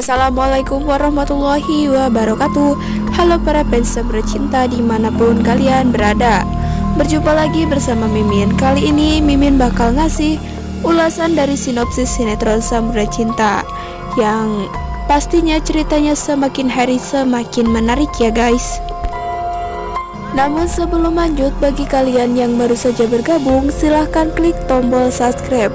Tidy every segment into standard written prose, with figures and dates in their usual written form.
Assalamualaikum warahmatullahi wabarakatuh. Halo para fans bercinta dimanapun kalian berada. Berjumpa lagi bersama Mimin. Kali ini Mimin bakal ngasih ulasan dari sinopsis sinetron Samurai Cinta, yang pastinya ceritanya semakin hari semakin menarik ya guys. Namun sebelum lanjut, bagi kalian yang baru saja bergabung, silahkan klik tombol subscribe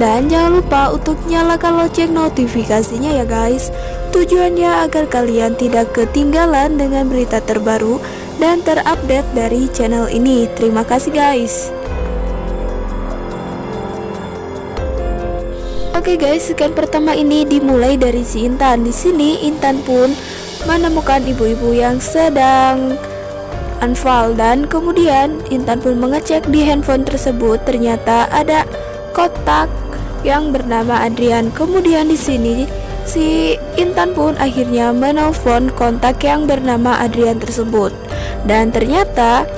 dan jangan lupa untuk nyalakan lonceng notifikasinya ya guys. Tujuannya agar kalian tidak ketinggalan dengan berita terbaru dan terupdate dari channel ini. Terima kasih guys. Oke guys, scan pertama ini dimulai dari si Intan. Di sini Intan pun menemukan ibu-ibu yang sedang unfall, dan kemudian Intan pun mengecek di handphone tersebut, ternyata ada kotak yang bernama Adrian. Kemudian di sini si Intan pun akhirnya menelpon kontak yang bernama Adrian tersebut, dan ternyata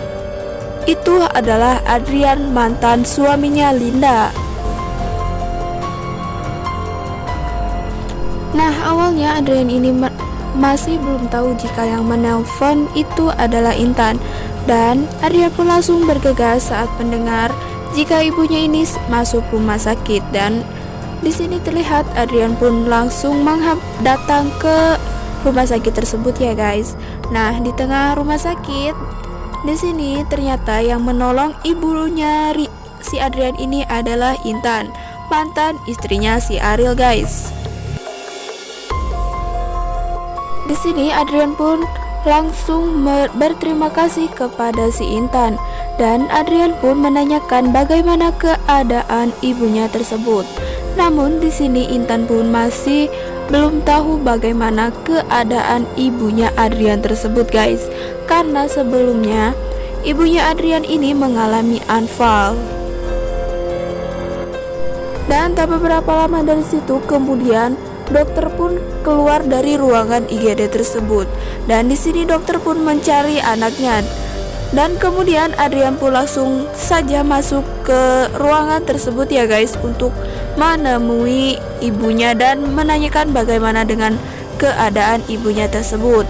itu adalah Adrian, mantan suaminya Linda. Nah, awalnya Adrian ini masih belum tahu jika yang menelpon itu adalah Intan, dan Adrian pun langsung bergegas saat mendengar jika ibunya ini masuk rumah sakit. Dan di sini terlihat Adrian pun langsung datang ke rumah sakit tersebut ya guys. Nah, di tengah rumah sakit di sini ternyata yang menolong ibunya si Adrian ini adalah Intan, mantan istrinya si Ariel guys. Di sini Adrian pun langsung berterima kasih kepada si Intan, dan Adrian pun menanyakan bagaimana keadaan ibunya tersebut. Namun di sini Intan pun masih belum tahu bagaimana keadaan ibunya Adrian tersebut guys, karena sebelumnya ibunya Adrian ini mengalami unfall. Dan tak beberapa lama dari situ kemudian dokter pun keluar dari ruangan IGD tersebut, dan di sini dokter pun mencari anaknya, dan kemudian Adrian pun langsung saja masuk ke ruangan tersebut ya guys untuk menemui ibunya dan menanyakan bagaimana dengan keadaan ibunya tersebut.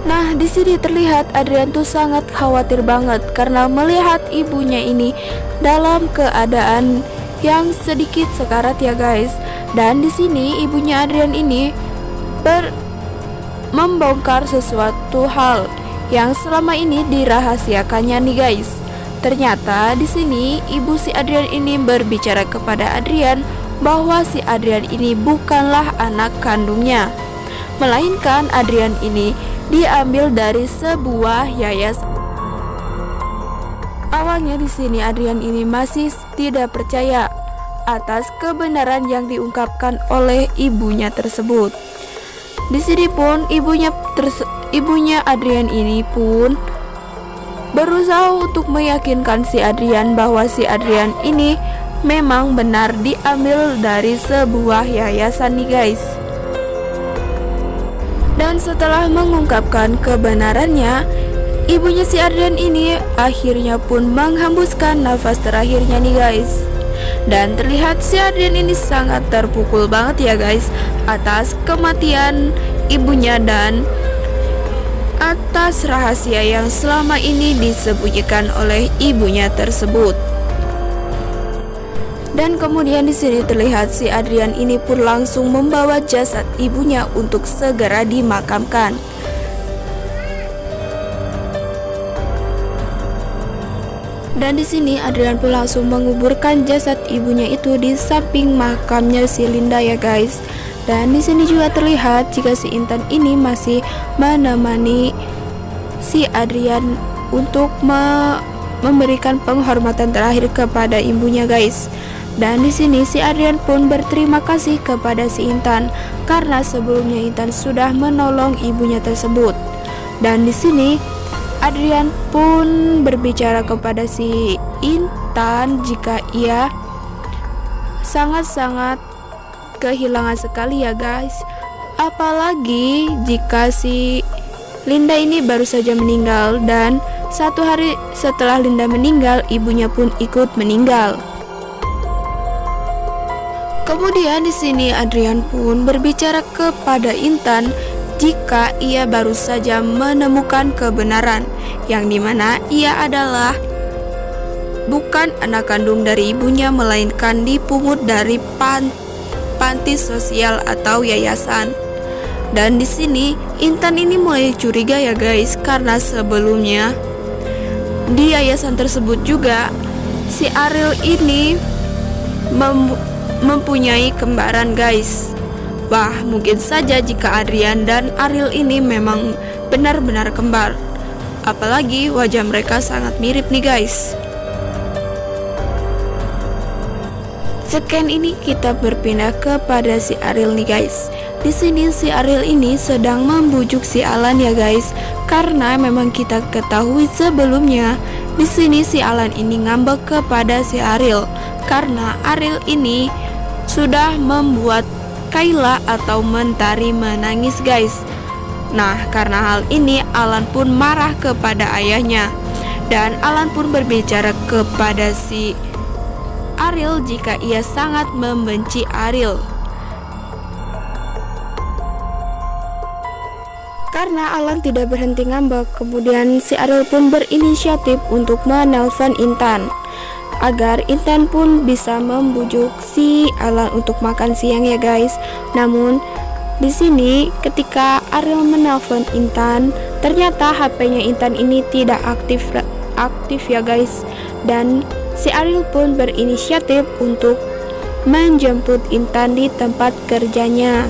Nah, di sini terlihat Adrian tuh sangat khawatir banget karena melihat ibunya ini dalam keadaan yang sedikit sekarat ya guys. Dan di sini ibunya Adrian ini membongkar sesuatu hal yang selama ini dirahasiakannya nih guys. Ternyata di sini ibu si Adrian ini berbicara kepada Adrian bahwa si Adrian ini bukanlah anak kandungnya, melainkan Adrian ini diambil dari sebuah yayasan. Awalnya di sini Adrian ini masih tidak percaya atas kebenaran yang diungkapkan oleh ibunya tersebut. Di sini pun ibunya Adrian ini pun berusaha untuk meyakinkan si Adrian bahwa si Adrian ini memang benar diambil dari sebuah yayasan nih guys. Dan setelah mengungkapkan kebenarannya, ibunya si Adrian ini akhirnya pun menghembuskan nafas terakhirnya nih guys. Dan terlihat si Adrian ini sangat terpukul banget ya guys atas kematian ibunya dan atas rahasia yang selama ini disembunyikan oleh ibunya tersebut. Dan kemudian di sini terlihat si Adrian ini pun langsung membawa jasad ibunya untuk segera dimakamkan. Dan di sini Adrian pun langsung menguburkan jasad ibunya itu di samping makamnya si Linda ya guys. Dan di sini juga terlihat jika si Intan ini masih menemani si Adrian untuk memberikan penghormatan terakhir kepada ibunya guys. Dan di sini si Adrian pun berterima kasih kepada si Intan karena sebelumnya Intan sudah menolong ibunya tersebut. Dan di sini Adrian pun berbicara kepada si Intan jika ia sangat-sangat kehilangan sekali ya guys. Apalagi jika si Linda ini baru saja meninggal, dan 1 hari setelah Linda meninggal, ibunya pun ikut meninggal. Kemudian di sini Adrian pun berbicara kepada Intan jika ia baru saja menemukan kebenaran, yang dimana ia adalah bukan anak kandung dari ibunya, melainkan dipungut dari panti sosial atau yayasan. Dan di sini Intan ini mulai curiga ya guys, karena sebelumnya di yayasan tersebut juga si Ariel ini mempunyai kembaran guys. Wah, mungkin saja jika Adrian dan Ariel ini memang benar-benar kembar. Apalagi wajah mereka sangat mirip nih guys. Sekian ini kita berpindah kepada si Ariel nih guys. Di sini si Ariel ini sedang membujuk si Alan ya guys, karena memang kita ketahui sebelumnya di sini si Alan ini ngambek kepada si Ariel karena Ariel ini sudah membuat Kayla atau Mentari menangis guys. Nah, karena hal ini Alan pun marah kepada ayahnya, dan Alan pun berbicara kepada si Ariel jika ia sangat membenci Ariel. Karena Alan tidak berhenti ngambek, kemudian si Ariel pun berinisiatif untuk menelpon Intan agar Intan pun bisa membujuk si Alan untuk makan siang ya guys. Namun di sini ketika Ariel menelpon Intan, ternyata HP-nya Intan ini tidak aktif ya guys. Dan si Ariel pun berinisiatif untuk menjemput Intan di tempat kerjanya.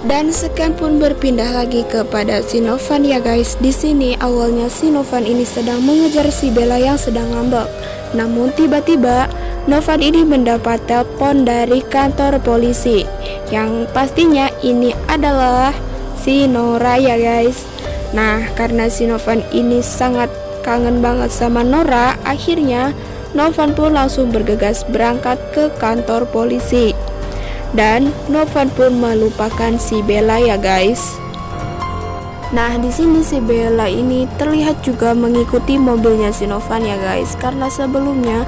Dan sekian pun berpindah lagi kepada si Novan ya guys. Di sini awalnya si Novan ini sedang mengejar si Bella yang sedang ngambek. Namun tiba-tiba Novan ini mendapat telepon dari kantor polisi, yang pastinya ini adalah si Nora ya guys. Nah, karena si Novan ini sangat kangen banget sama Nora, akhirnya Novan pun langsung bergegas berangkat ke kantor polisi. Dan Novan pun melupakan si Bella ya guys. Nah, di sini si Bella ini terlihat juga mengikuti mobilnya si Novan ya guys, karena sebelumnya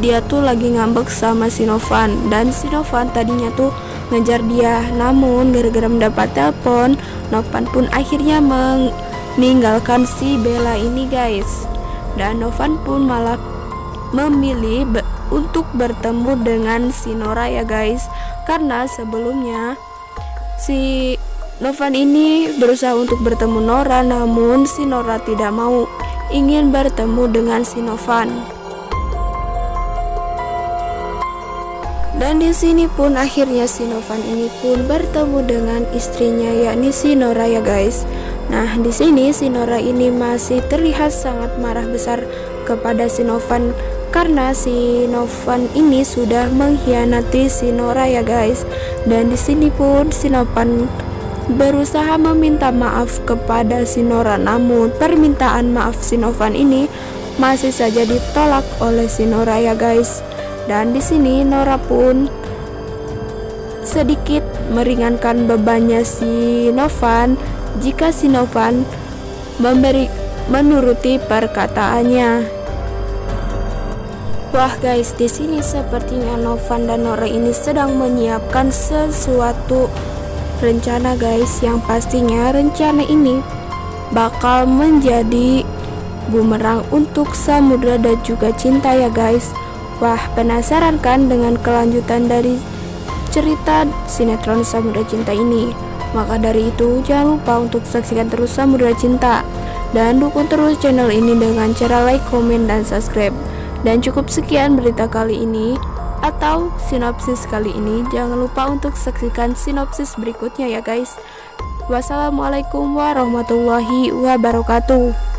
dia tuh lagi ngambek sama si Novan, dan si Novan tadinya tuh ngejar dia. Namun gara-gara mendapat telepon, Novan pun akhirnya meninggalkan si Bella ini guys. Dan Novan pun malah memilih untuk bertemu dengan si Nora ya guys, karena sebelumnya si Novan ini berusaha untuk bertemu Nora, namun si Nora tidak mau, ingin bertemu dengan si Novan. Dan di sini pun akhirnya si Novan ini pun bertemu dengan istrinya, yakni si Nora ya guys. Nah, di sini si Nora ini masih terlihat sangat marah besar kepada si Novan, karena si Novan ini sudah mengkhianati si Nora ya guys. Dan di sini pun si Novan berusaha meminta maaf kepada si Nora, namun permintaan maaf si Novan ini masih saja ditolak oleh si Nora ya guys. Dan di sini Nora pun sedikit meringankan bebannya si Novan jika si Novan menuruti perkataannya. Wah guys, di sini sepertinya Novan dan Nora ini sedang menyiapkan sesuatu rencana guys, yang pastinya rencana ini bakal menjadi bumerang untuk Samudra dan juga Cinta ya guys. Wah, penasaran kan dengan kelanjutan dari cerita sinetron Samudra Cinta ini? Maka dari itu jangan lupa untuk saksikan terus Samudra Cinta dan dukung terus channel ini dengan cara like, komen, dan subscribe. Dan cukup sekian berita kali ini atau sinopsis kali ini. Jangan lupa untuk saksikan sinopsis berikutnya ya guys. Wassalamualaikum warahmatullahi wabarakatuh.